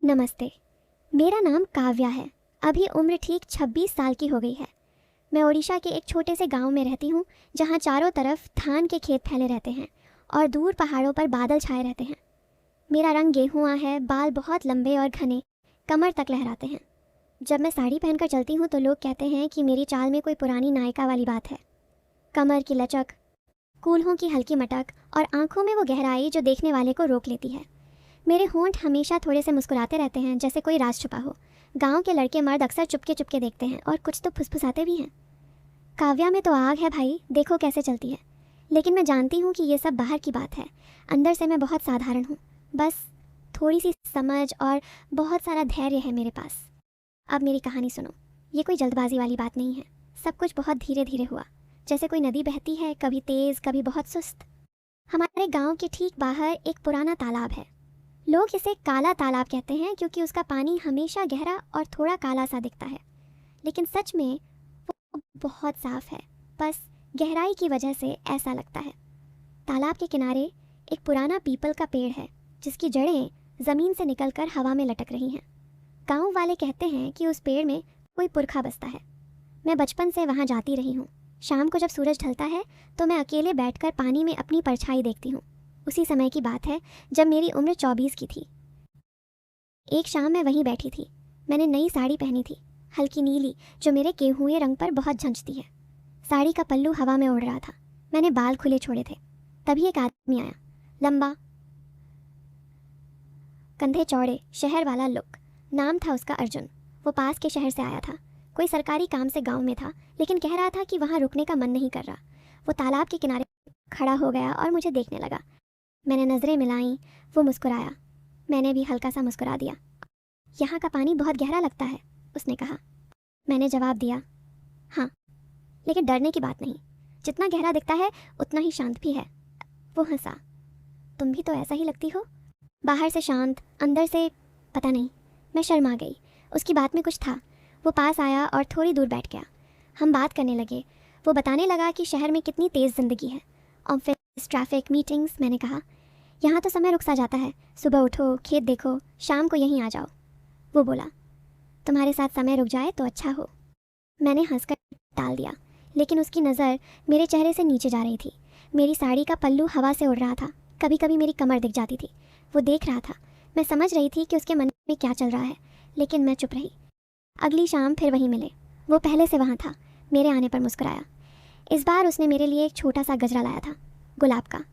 नमस्ते। मेरा नाम काव्या है। अभी उम्र ठीक 26 साल की हो गई है। मैं ओडिशा के एक छोटे से गांव में रहती हूँ, जहाँ चारों तरफ धान के खेत फैले रहते हैं और दूर पहाड़ों पर बादल छाए रहते हैं। मेरा रंग गेहुआ है, बाल बहुत लंबे और घने, कमर तक लहराते हैं। जब मैं साड़ी पहनकर चलती हूँ तो लोग कहते हैं कि मेरी चाल में कोई पुरानी नायिका वाली बात है। कमर की लचक, कूल्हों की हल्की मटक और आंखों में वो गहराई जो देखने वाले को रोक लेती है। मेरे होंठ हमेशा थोड़े से मुस्कुराते रहते हैं, जैसे कोई राज छुपा हो। गांव के लड़के मर्द अक्सर चुपके चुपके देखते हैं और कुछ तो फुसफुसाते भी हैं। काव्या में तो आग है भाई, देखो कैसे चलती है। लेकिन मैं जानती हूँ कि ये सब बाहर की बात है। अंदर से मैं बहुत साधारण हूँ। बस थोड़ी सी समझ और बहुत सारा धैर्य है मेरे पास। अब मेरी कहानी सुनो। ये कोई जल्दबाजी वाली बात नहीं है। सब कुछ बहुत धीरे धीरे हुआ, जैसे कोई नदी बहती है, कभी तेज कभी बहुत सुस्त। हमारे गांव के ठीक बाहर एक पुराना तालाब है। लोग इसे काला तालाब कहते हैं क्योंकि उसका पानी हमेशा गहरा और थोड़ा काला सा दिखता है, लेकिन सच में वो बहुत साफ है। बस गहराई की वजह से ऐसा लगता है। तालाब के किनारे एक पुराना पीपल का पेड़ है, जिसकी जड़ें ज़मीन से निकलकर हवा में लटक रही हैं। गांव वाले कहते हैं कि उस पेड़ में कोई पुरखा बसता है। मैं बचपन से वहाँ जाती रही हूँ। शाम को जब सूरज ढलता है तो मैं अकेले बैठकर पानी में अपनी परछाई देखती हूँ। उसी समय की बात है जब मेरी उम्र 24 की थी। एक शाम मैं वहीं बैठी थी। मैंने नई साड़ी पहनी थी, हल्की नीली, जो मेरे गेहुए रंग पर बहुत झंझती है। साड़ी का पल्लू हवा में उड़ रहा था। मैंने बाल खुले छोड़े थे। तभी एक आदमी आया, लंबा, कंधे चौड़े, शहर वाला लुक। नाम था उसका अर्जुन। वो पास के शहर से आया था। कोई सरकारी काम से गांव में था, लेकिन कह रहा था कि वहाँ रुकने का मन नहीं कर रहा। वो तालाब के किनारे खड़ा हो गया और मुझे देखने लगा। मैंने नज़रें मिलाईं। वो मुस्कुराया। मैंने भी हल्का सा मुस्कुरा दिया। यहाँ का पानी बहुत गहरा लगता है, उसने कहा। मैंने जवाब दिया, हाँ, लेकिन डरने की बात नहीं। जितना गहरा दिखता है उतना ही शांत भी है। वो हंसा। तुम भी तो ऐसा ही लगती हो, बाहर से शांत, अंदर से पता नहीं। मैं शर्मा गई। उसकी बात में कुछ था। वो पास आया और थोड़ी दूर बैठ गया। हम बात करने लगे। वो बताने लगा कि शहर में कितनी तेज़ ज़िंदगी है, ऑफिस, ट्रैफिक, मीटिंग्स। मैंने कहा, यहाँ तो समय रुक सा जाता है। सुबह उठो, खेत देखो, शाम को यहीं आ जाओ। वो बोला, तुम्हारे साथ समय रुक जाए तो अच्छा हो। मैंने हंसकर टाल दिया, लेकिन उसकी नज़र मेरे चेहरे से नीचे जा रही थी। मेरी साड़ी का पल्लू हवा से उड़ रहा था। कभी कभी मेरी कमर दिख जाती थी। वो देख रहा था। मैं समझ रही थी कि उसके मन में क्या चल रहा है, लेकिन मैं चुप रही। अगली शाम फिर वहीं मिले। वो पहले से वहाँ था। मेरे आने पर मुस्कुराया। इस बार उसने मेरे लिए एक छोटा सा गजरा लाया था, गुलाब का।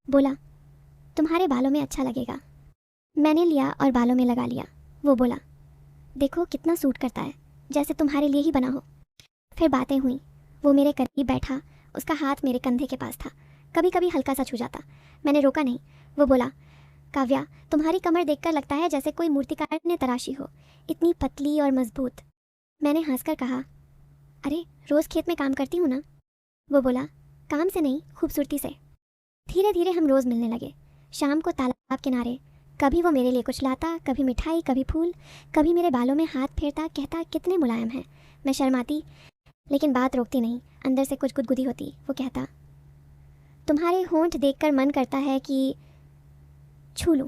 बोला, तुम्हारे बालों में अच्छा लगेगा। मैंने लिया और बालों में लगा लिया। वो बोला, देखो कितना सूट करता है, जैसे तुम्हारे लिए ही बना हो। फिर बातें हुई। वो मेरे करीब बैठा। उसका हाथ मेरे कंधे के पास था। कभी कभी हल्का सा छू जाता। मैंने रोका नहीं। वो बोला, काव्या, तुम्हारी कमर देखकर लगता है जैसे कोई मूर्तिकार ने तराशी हो, इतनी पतली और मजबूत। मैंने हंसकर कहा, अरे रोज़ खेत में काम करती हूँ ना। वो बोला, काम से नहीं, खूबसूरती से। धीरे धीरे हम रोज़ मिलने लगे। शाम को तालाब किनारे। कभी वो मेरे लिए कुछ लाता, कभी मिठाई, कभी फूल, कभी मेरे बालों में हाथ फेरता, कहता कितने मुलायम हैं। मैं शर्माती, लेकिन बात रोकती नहीं। अंदर से कुछ गुदगुदी होती। वो कहता, तुम्हारे होंठ देखकर मन करता है कि छू लूं।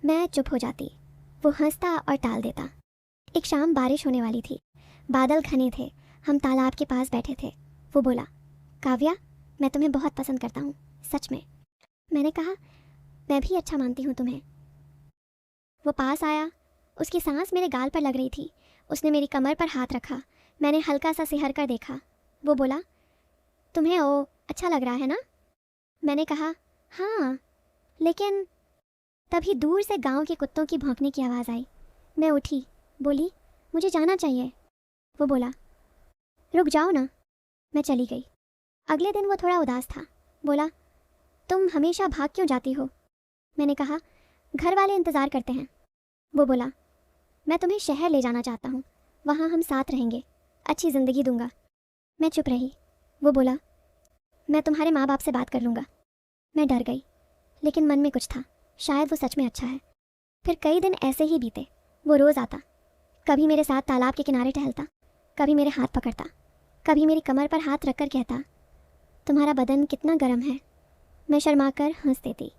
मैं चुप हो जाती। वो हंसता और टाल देता। एक शाम बारिश होने वाली थी। बादल घने थे। हम तालाब के पास बैठे थे। वो बोला, काव्या, मैं तुम्हें बहुत पसंद करता हूँ, सच में। मैंने कहा, मैं भी अच्छा मानती हूँ तुम्हें। वो पास आया। उसकी सांस मेरे गाल पर लग रही थी। उसने मेरी कमर पर हाथ रखा। मैंने हल्का सा सिहर कर देखा। वो बोला, तुम्हें ओ अच्छा लग रहा है ना। मैंने कहा, हाँ, लेकिन तभी दूर से गांव के कुत्तों की भौंकने की आवाज़ आई। मैं उठी, बोली, मुझे जाना चाहिए। वो बोला, रुक जाओ ना। मैं चली गई। अगले दिन वो थोड़ा उदास था। बोला, तुम हमेशा भाग क्यों जाती हो। मैंने कहा, घर वाले इंतज़ार करते हैं। वो बोला, मैं तुम्हें शहर ले जाना चाहता हूँ, वहाँ हम साथ रहेंगे, अच्छी ज़िंदगी दूंगा। मैं चुप रही। वो बोला, मैं तुम्हारे माँ बाप से बात कर लूँगा। मैं डर गई, लेकिन मन में कुछ था, शायद वो सच में अच्छा है। फिर कई दिन ऐसे ही बीते। वो रोज़ आता। कभी मेरे साथ तालाब के किनारे टहलता, कभी मेरे हाथ पकड़ता, कभी मेरी कमर पर हाथ रखकर कहता, तुम्हारा बदन कितना गर्म है। मैं शर्माकर हंस देती।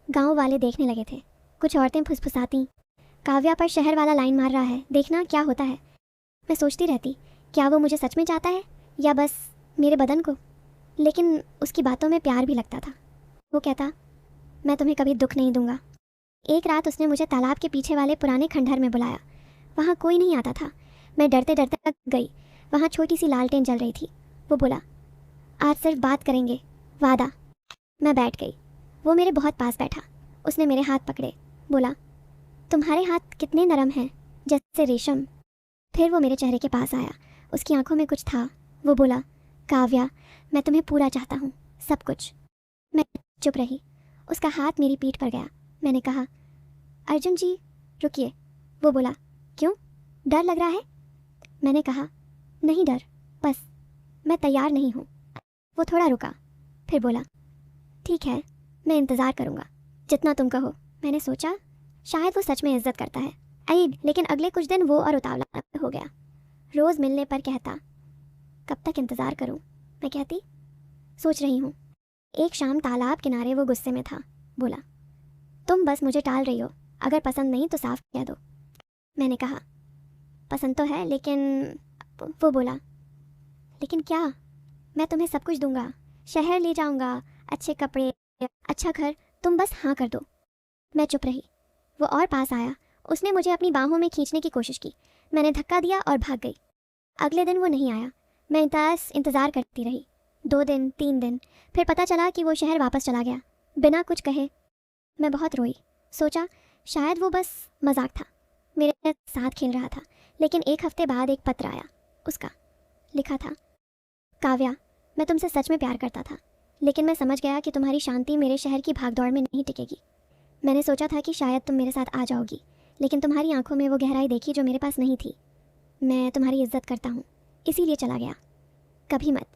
गांव वाले देखने लगे थे। कुछ औरतें फुसफुसाती, काव्या पर शहर वाला लाइन मार रहा है, देखना क्या होता है। मैं सोचती रहती, क्या वो मुझे सच में चाहता है या बस मेरे बदन को। लेकिन उसकी बातों में प्यार भी लगता था। वो कहता, मैं तुम्हें कभी दुख नहीं दूंगा। एक रात उसने मुझे तालाब के पीछे वाले पुराने खंडहर में बुलाया। वहाँ कोई नहीं आता था। मैं डरते डरते तक गई। वहाँ छोटी सी लालटेन जल रही थी। वो बोला, आज सिर्फ बात करेंगे, वादा। मैं बैठ गई। वो मेरे बहुत पास बैठा। उसने मेरे हाथ पकड़े, बोला, तुम्हारे हाथ कितने नरम हैं, जैसे रेशम। फिर वो मेरे चेहरे के पास आया। उसकी आंखों में कुछ था। वो बोला, काव्या, मैं तुम्हें पूरा चाहता हूँ, सब कुछ। मैं चुप रही। उसका हाथ मेरी पीठ पर गया। मैंने कहा, अर्जुन जी रुकिए। वो बोला, क्यों, डर लग रहा है? मैंने कहा, नहीं डर, बस मैं तैयार नहीं हूँ। वो थोड़ा रुका, फिर बोला, ठीक है, मैं इंतज़ार करूँगा, जितना तुम कहो। मैंने सोचा शायद वो सच में इज्जत करता है। लेकिन अगले कुछ दिन वो और उतावला हो गया। रोज़ मिलने पर कहता, कब तक इंतज़ार करूँ? मैं कहती, सोच रही हूँ। एक शाम तालाब किनारे वो गुस्से में था। बोला, तुम बस मुझे टाल रही हो, अगर पसंद नहीं तो साफ कह दो। मैंने कहा, पसंद तो है लेकिन। वो बोला, लेकिन क्या? मैं तुम्हें सब कुछ दूंगा, शहर ले जाऊंगा, अच्छे कपड़े, अच्छा घर, तुम बस हाँ कर दो। मैं चुप रही। वो और पास आया। उसने मुझे अपनी बाहों में खींचने की कोशिश की। मैंने धक्का दिया और भाग गई। अगले दिन वो नहीं आया। मैं इंतज़ार करती रही। 2 दिन, 3 दिन, फिर पता चला कि वो शहर वापस चला गया, बिना कुछ कहे। मैं बहुत रोई। सोचा शायद वो बस मजाक था, मेरे साथ खेल रहा था। लेकिन 1 हफ्ते बाद एक पत्र आया। उसका लिखा था, काव्या, मैं तुमसे सच में प्यार करता था, लेकिन मैं समझ गया कि तुम्हारी शांति मेरे शहर की भागदौड़ में नहीं टिकेगी। मैंने सोचा था कि शायद तुम मेरे साथ आ जाओगी, लेकिन तुम्हारी आंखों में वो गहराई देखी जो मेरे पास नहीं थी। मैं तुम्हारी इज्जत करता हूँ, इसीलिए चला गया। कभी मत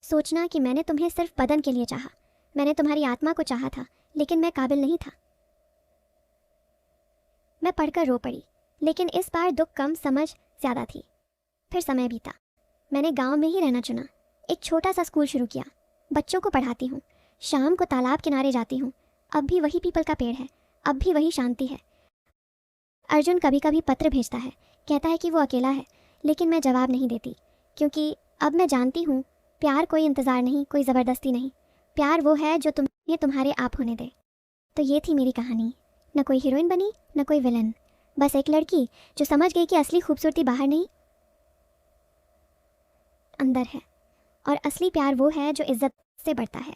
सोचना कि मैंने तुम्हें सिर्फ बदन के लिए चाहा। मैंने तुम्हारी आत्मा को चाहा था, लेकिन मैं काबिल नहीं था। मैं पढ़कर रो पड़ी, लेकिन इस बार दुख कम, समझ ज़्यादा थी। फिर समय बीता। मैंने गांव में ही रहना चुना। एक छोटा सा स्कूल शुरू किया। बच्चों को पढ़ाती हूँ। शाम को तालाब किनारे जाती हूँ। अब भी वही पीपल का पेड़ है, अब भी वही शांति है। अर्जुन कभी कभी पत्र भेजता है, कहता है कि वो अकेला है, लेकिन मैं जवाब नहीं देती, क्योंकि अब मैं जानती हूँ प्यार कोई इंतज़ार नहीं, कोई ज़बरदस्ती नहीं। प्यार वो है जो तुम्हें तुम्हारे आप होने दे। तो ये थी मेरी कहानी। न कोई हीरोइन बनी, न कोई विलन, बस एक लड़की जो समझ गई कि असली खूबसूरती बाहर नहीं, अंदर है। और असली प्यार वो है जो इज्जत से बढ़ता है।